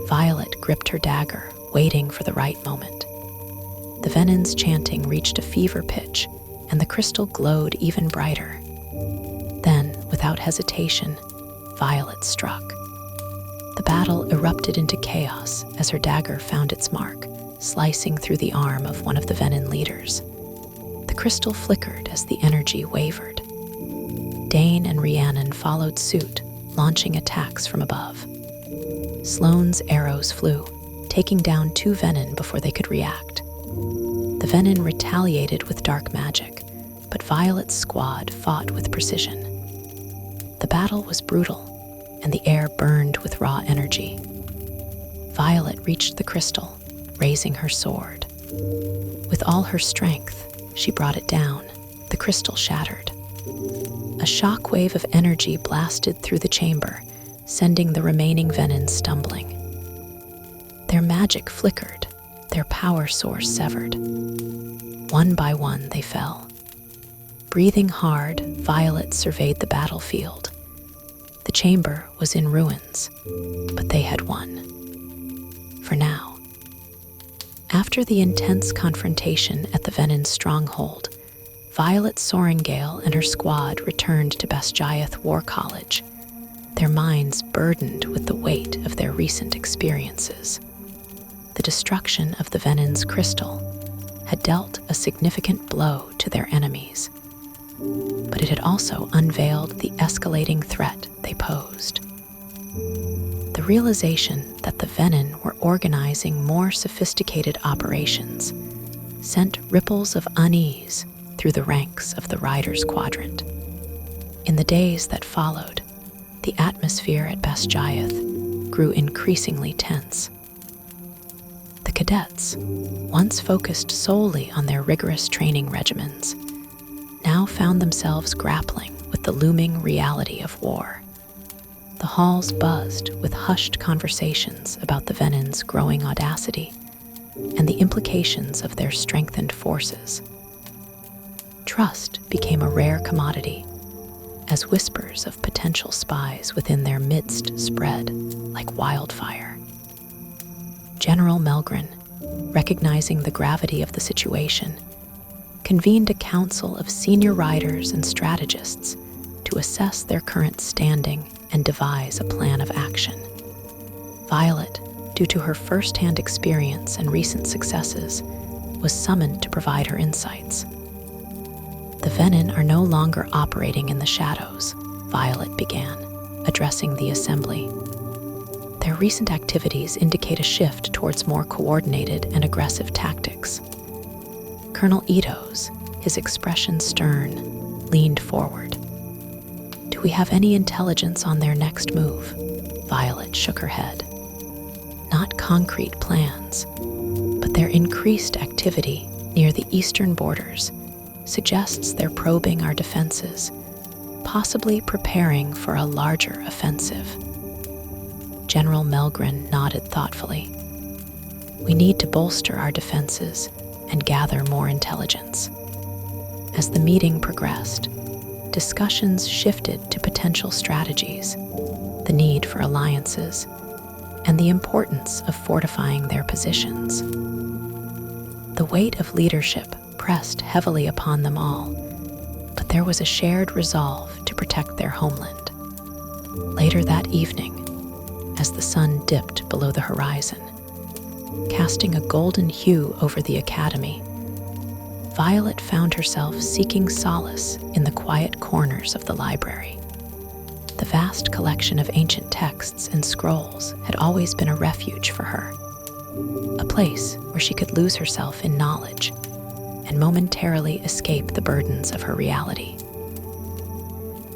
Violet gripped her dagger, waiting for the right moment. The Venon's chanting reached a fever pitch, and the crystal glowed even brighter. Then, without hesitation, Violet struck. The battle erupted into chaos as her dagger found its mark, slicing through the arm of one of the Venon leaders. The crystal flickered as the energy wavered. Dane and Rhiannon followed suit, launching attacks from above. Sloane's arrows flew, taking down 2 Venon before they could react. The Venon retaliated with dark magic, but Violet's squad fought with precision. The battle was brutal, and the air burned with raw energy. Violet reached the crystal, raising her sword. With all her strength, she brought it down. The crystal shattered. A shockwave of energy blasted through the chamber, sending the remaining Venon stumbling. Their magic flickered, their power source severed. One by one, they fell. Breathing hard, Violet surveyed the battlefield. The chamber was in ruins, but they had won. For now. After the intense confrontation at the Venon stronghold, Violet Sorrengail and her squad returned to Basgiath War College, their minds burdened with the weight of their recent experiences. The destruction of the Venon's crystal had dealt a significant blow to their enemies, but it had also unveiled the escalating threat they posed. The realization that the Venon were organizing more sophisticated operations sent ripples of unease through the ranks of the Riders' Quadrant. In the days that followed, the atmosphere at Basgiath grew increasingly tense. The cadets, once focused solely on their rigorous training regimens, now found themselves grappling with the looming reality of war. The halls buzzed with hushed conversations about the Venon's growing audacity and the implications of their strengthened forces. Trust became a rare commodity, as whispers of potential spies within their midst spread like wildfire. General Melgren, recognizing the gravity of the situation, convened a council of senior riders and strategists to assess their current standing and devise a plan of action. Violet, due to her first-hand experience and recent successes, was summoned to provide her insights. The Venon are no longer operating in the shadows, Violet began, addressing the assembly. Their recent activities indicate a shift towards more coordinated and aggressive tactics. Colonel Edos, his expression stern, leaned forward. Do we have any intelligence on their next move? Violet shook her head. Not concrete plans, but their increased activity near the eastern borders suggests they're probing our defenses, possibly preparing for a larger offensive. General Melgren nodded thoughtfully. We need to bolster our defenses and gather more intelligence. As the meeting progressed, discussions shifted to potential strategies, the need for alliances, and the importance of fortifying their positions. The weight of leadership pressed heavily upon them all, but there was a shared resolve to protect their homeland. Later that evening, as the sun dipped below the horizon, casting a golden hue over the academy, Violet found herself seeking solace in the quiet corners of the library. The vast collection of ancient texts and scrolls had always been a refuge for her, a place where she could lose herself in knowledge and momentarily escape the burdens of her reality.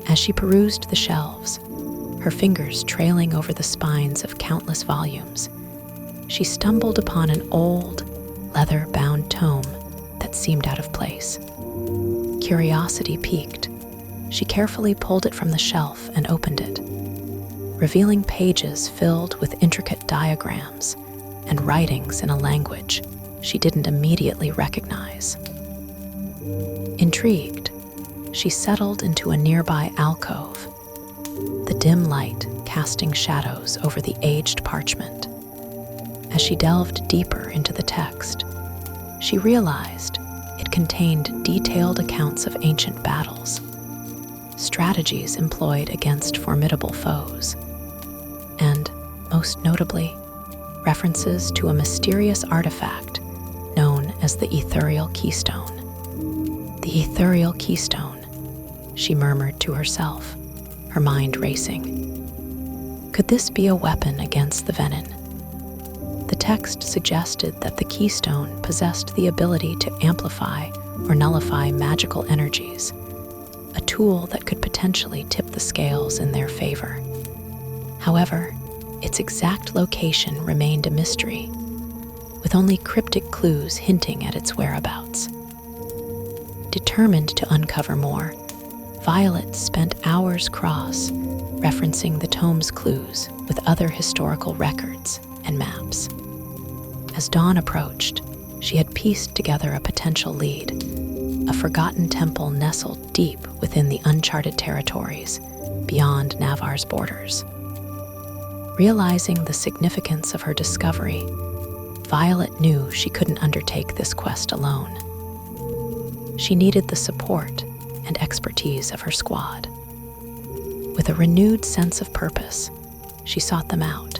As she perused the shelves, her fingers trailing over the spines of countless volumes, she stumbled upon an old, leather-bound tome that seemed out of place. Curiosity piqued. She carefully pulled it from the shelf and opened it, revealing pages filled with intricate diagrams and writings in a language she didn't immediately recognize. Intrigued, she settled into a nearby alcove, the dim light casting shadows over the aged parchment. As she delved deeper into the text, she realized it contained detailed accounts of ancient battles, strategies employed against formidable foes, and, most notably, references to a mysterious artifact known as the Ethereal Keystone. The Ethereal Keystone, she murmured to herself, her mind racing. Could this be a weapon against the Venin? The text suggested that the keystone possessed the ability to amplify or nullify magical energies, a tool that could potentially tip the scales in their favor. However, its exact location remained a mystery, with only cryptic clues hinting at its whereabouts. Determined to uncover more, Violet spent hours cross-referencing the tome's clues with other historical records and maps. As dawn approached, she had pieced together a potential lead, a forgotten temple nestled deep within the uncharted territories beyond Navarre's borders. Realizing the significance of her discovery, Violet knew she couldn't undertake this quest alone. She needed the support and expertise of her squad. With a renewed sense of purpose, she sought them out,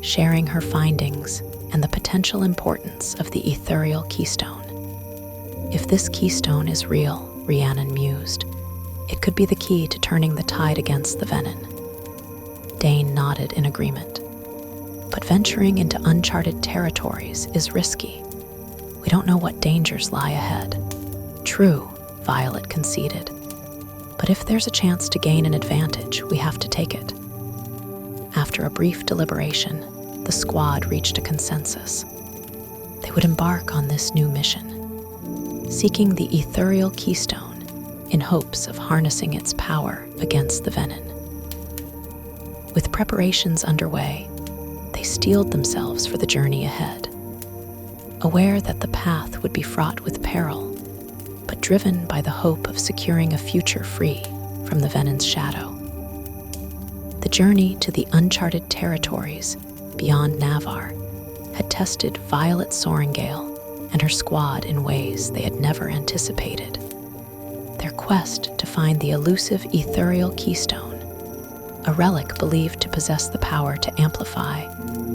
sharing her findings and the potential importance of the Ethereal Keystone. If this keystone is real, Rhiannon mused, it could be the key to turning the tide against the Venin. Dane nodded in agreement. But venturing into uncharted territories is risky. We don't know what dangers lie ahead. True, Violet conceded. But if there's a chance to gain an advantage, we have to take it. After a brief deliberation, the squad reached a consensus. They would embark on this new mission, seeking the Ethereal Keystone in hopes of harnessing its power against the Venin. With preparations underway, they steeled themselves for the journey ahead, aware that the path would be fraught with peril, but driven by the hope of securing a future free from the Venin's shadow. The journey to the uncharted territories beyond Navarre had tested Violet Sorrengail and her squad in ways they had never anticipated. Their quest to find the elusive Ethereal Keystone, a relic believed to possess the power to amplify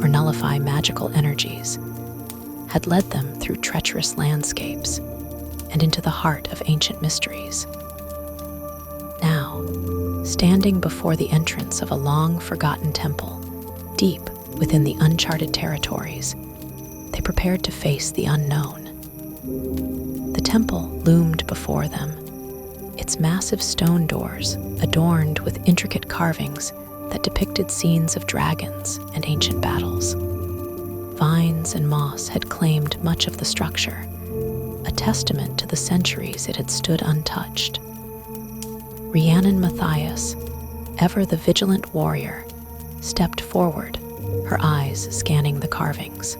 or nullify magical energies, had led them through treacherous landscapes and into the heart of ancient mysteries. Now, standing before the entrance of a long-forgotten temple, deep within the uncharted territories, they prepared to face the unknown. The temple loomed before them, its massive stone doors adorned with intricate carvings that depicted scenes of dragons and ancient battles. Vines and moss had claimed much of the structure, a testament to the centuries it had stood untouched. Rhiannon Matthias, ever the vigilant warrior, stepped forward, her eyes scanning the carvings.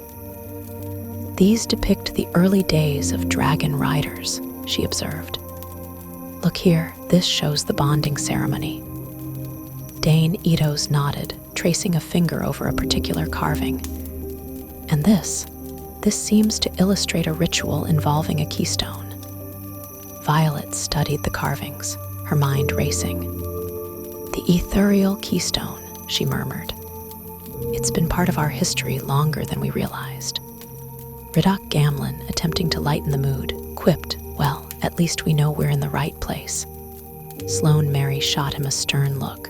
These depict the early days of dragon riders, she observed. Look here, this shows the bonding ceremony. Dane Etos nodded, tracing a finger over a particular carving. And this seems to illustrate a ritual involving a keystone. Violet studied the carvings, her mind racing. The Ethereal Keystone, she murmured. It's been part of our history longer than we realized. Riddoch Gamlin, attempting to lighten the mood, quipped, well, at least we know we're in the right place. Sloane Mary shot him a stern look.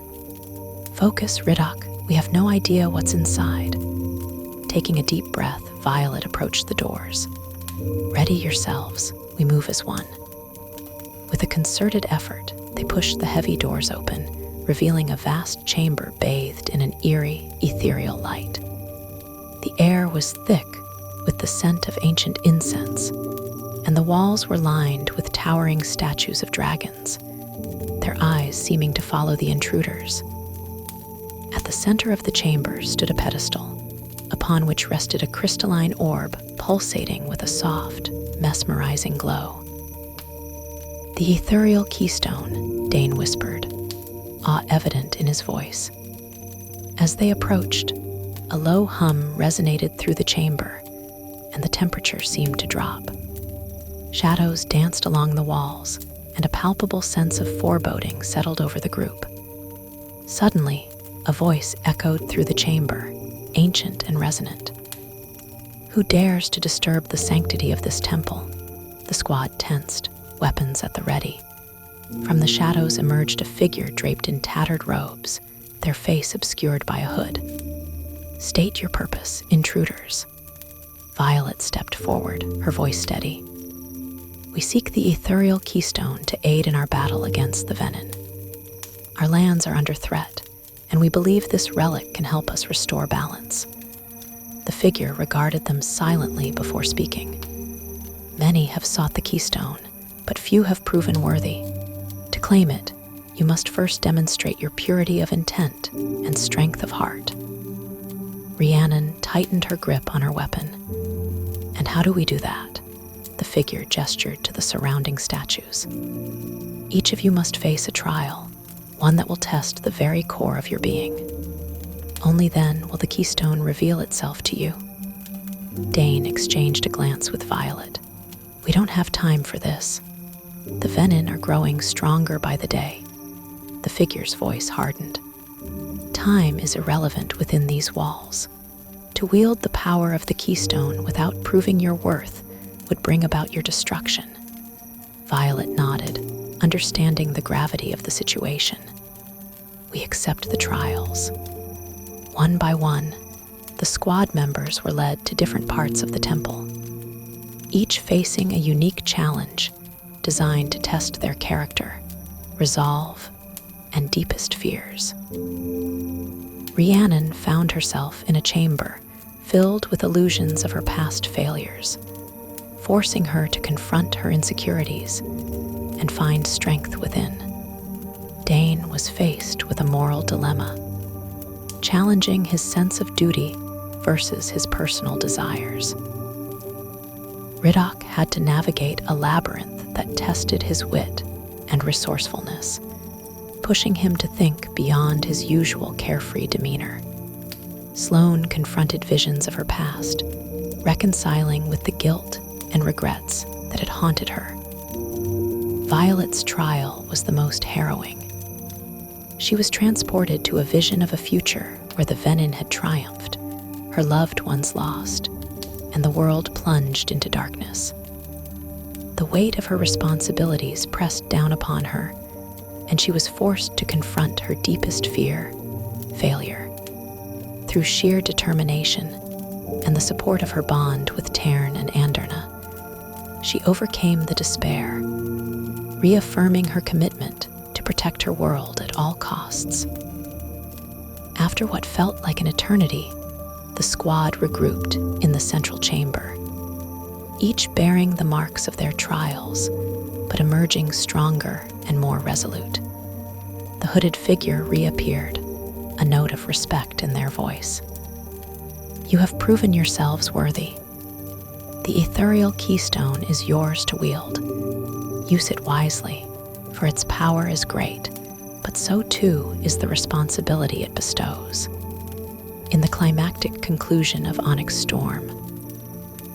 Focus, Riddoch, we have no idea what's inside. Taking a deep breath, Violet approached the doors. Ready yourselves, we move as one. With a concerted effort, they pushed the heavy doors open, revealing a vast chamber bathed in an eerie, ethereal light. The air was thick with the scent of ancient incense, and the walls were lined with towering statues of dragons, their eyes seeming to follow the intruders. At the center of the chamber stood a pedestal, upon which rested a crystalline orb pulsating with a soft, mesmerizing glow. The Ethereal Keystone, Dane whispered, awe evident in his voice. As they approached, a low hum resonated through the chamber, and the temperature seemed to drop. Shadows danced along the walls, and a palpable sense of foreboding settled over the group. Suddenly, a voice echoed through the chamber, ancient and resonant. "Who dares to disturb the sanctity of this temple?" The squad tensed, weapons at the ready. From the shadows emerged a figure draped in tattered robes, their face obscured by a hood. "State your purpose, intruders." Violet stepped forward, her voice steady. "We seek the ethereal keystone to aid in our battle against the venom. Our lands are under threat, and we believe this relic can help us restore balance." The figure regarded them silently before speaking. "Many have sought the keystone, but few have proven worthy. To claim it, you must first demonstrate your purity of intent and strength of heart." Rhiannon tightened her grip on her weapon. "And how do we do that?" The figure gestured to the surrounding statues. "Each of you must face a trial, one that will test the very core of your being. Only then will the keystone reveal itself to you." Dane exchanged a glance with Violet. "We don't have time for this. The venom are growing stronger by the day." The figure's voice hardened. "Time is irrelevant within these walls. To wield the power of the keystone without proving your worth would bring about your destruction." Violet nodded, understanding the gravity of the situation. "We accept the trials." One by one, the squad members were led to different parts of the temple, each facing a unique challenge designed to test their character, resolve, and deepest fears. Rhiannon found herself in a chamber filled with illusions of her past failures, forcing her to confront her insecurities and find strength within. Dane was faced with a moral dilemma, challenging his sense of duty versus his personal desires. Riddoch had to navigate a labyrinth that tested his wit and resourcefulness, pushing him to think beyond his usual carefree demeanor. Sloane confronted visions of her past, reconciling with the guilt and regrets that had haunted her. Violet's trial was the most harrowing. She was transported to a vision of a future where the venom had triumphed, her loved ones lost, and the world plunged into darkness. The weight of her responsibilities pressed down upon her, and she was forced to confront her deepest fear, failure. Through sheer determination and the support of her bond with Tern and Anderna, she overcame the despair, reaffirming her commitment to protect her world at all costs. After what felt like an eternity, the squad regrouped in the central chamber, each bearing the marks of their trials, but emerging stronger and more resolute. The hooded figure reappeared, a note of respect in their voice. "You have proven yourselves worthy. The ethereal keystone is yours to wield. Use it wisely, for its power is great, but so too is the responsibility it bestows." In the climactic conclusion of Onyx Storm,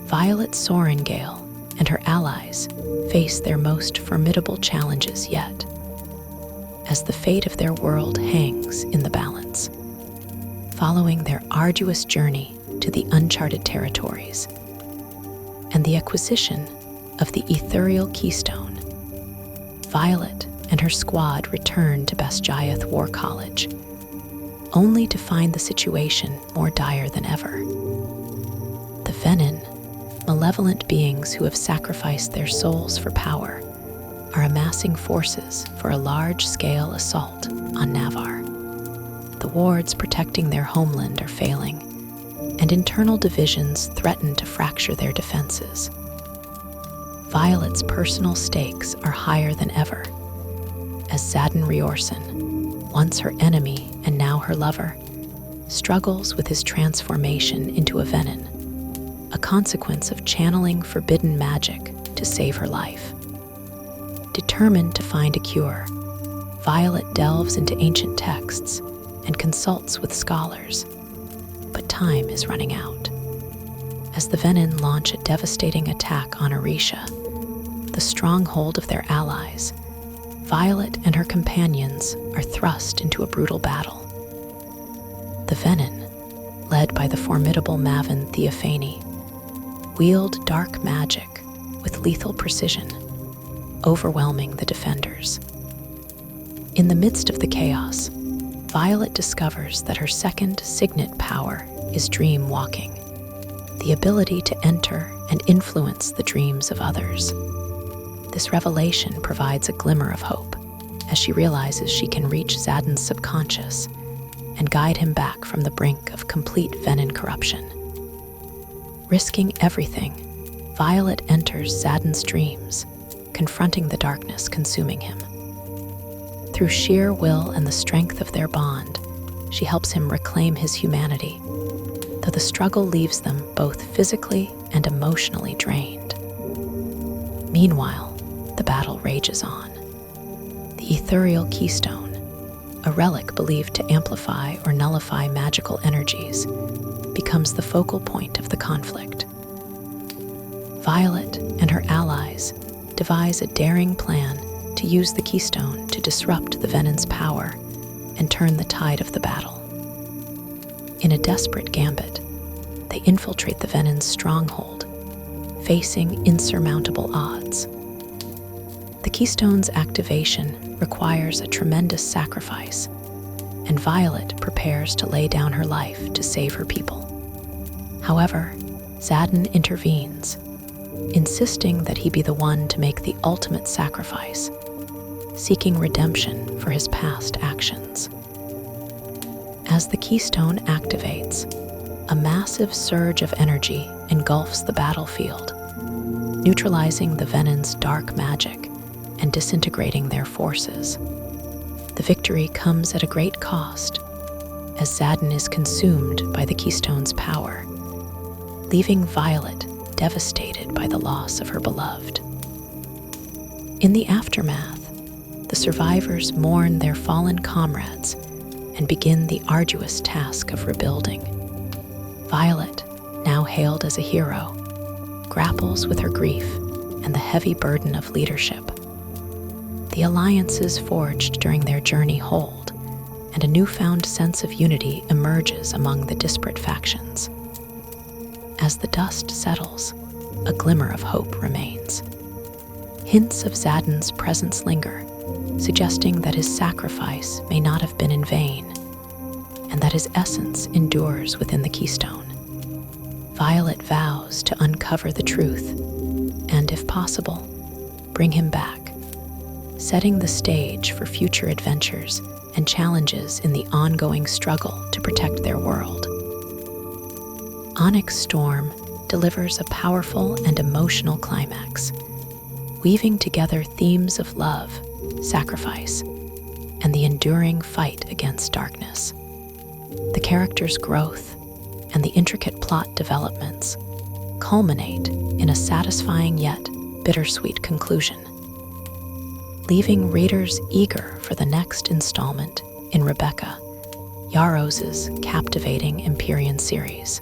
Violet Sorrengail and her allies face their most formidable challenges yet, as the fate of their world hangs in the balance. Following their arduous journey to the uncharted territories and the acquisition of the ethereal keystone, Violet and her squad return to Basgiath War College, only to find the situation more dire than ever. The venom, malevolent beings who have sacrificed their souls for power, are amassing forces for a large-scale assault on Navarre. The wards protecting their homeland are failing, and internal divisions threaten to fracture their defenses. Violet's personal stakes are higher than ever, as Zadin Riorson, once her enemy and now her lover, struggles with his transformation into a venom, a consequence of channeling forbidden magic to save her life. Determined to find a cure, Violet delves into ancient texts, and consults with scholars. But time is running out. As the Venin launch a devastating attack on Orisha, the stronghold of their allies, Violet and her companions are thrust into a brutal battle. The Venin, led by the formidable Maven Theophany, wield dark magic with lethal precision, overwhelming the defenders. In the midst of the chaos, Violet discovers that her second signet power is dream walking, the ability to enter and influence the dreams of others. This revelation provides a glimmer of hope as she realizes she can reach Xaden's subconscious and guide him back from the brink of complete Venin corruption. Risking everything, Violet enters Xaden's dreams, confronting the darkness consuming him. Through sheer will and the strength of their bond, she helps him reclaim his humanity, though the struggle leaves them both physically and emotionally drained. Meanwhile, the battle rages on. The ethereal keystone, a relic believed to amplify or nullify magical energies, becomes the focal point of the conflict. Violet and her allies devise a daring plan to use the keystone to disrupt the Venin's power and turn the tide of the battle. In a desperate gambit, they infiltrate the Venin's stronghold, facing insurmountable odds. The keystone's activation requires a tremendous sacrifice, and Violet prepares to lay down her life to save her people. However, Xaden intervenes, insisting that he be the one to make the ultimate sacrifice, seeking redemption for his past actions. As the keystone activates, a massive surge of energy engulfs the battlefield, neutralizing the Venin's dark magic and disintegrating their forces. The victory comes at a great cost, as Xaden is consumed by the keystone's power, leaving Violet devastated by the loss of her beloved. In the aftermath, the survivors mourn their fallen comrades and begin the arduous task of rebuilding. Violet, now hailed as a hero, grapples with her grief and the heavy burden of leadership. The alliances forged during their journey hold, and a newfound sense of unity emerges among the disparate factions. As the dust settles, a glimmer of hope remains. Hints of Xaden's presence linger, suggesting that his sacrifice may not have been in vain, and that his essence endures within the keystone. Violet vows to uncover the truth, and if possible, bring him back, setting the stage for future adventures and challenges in the ongoing struggle to protect their world. Onyx Storm delivers a powerful and emotional climax, weaving together themes of love, sacrifice, and the enduring fight against darkness. The characters' growth and the intricate plot developments culminate in a satisfying yet bittersweet conclusion, leaving readers eager for the next installment in Rebecca Yarros' captivating Empyrean series.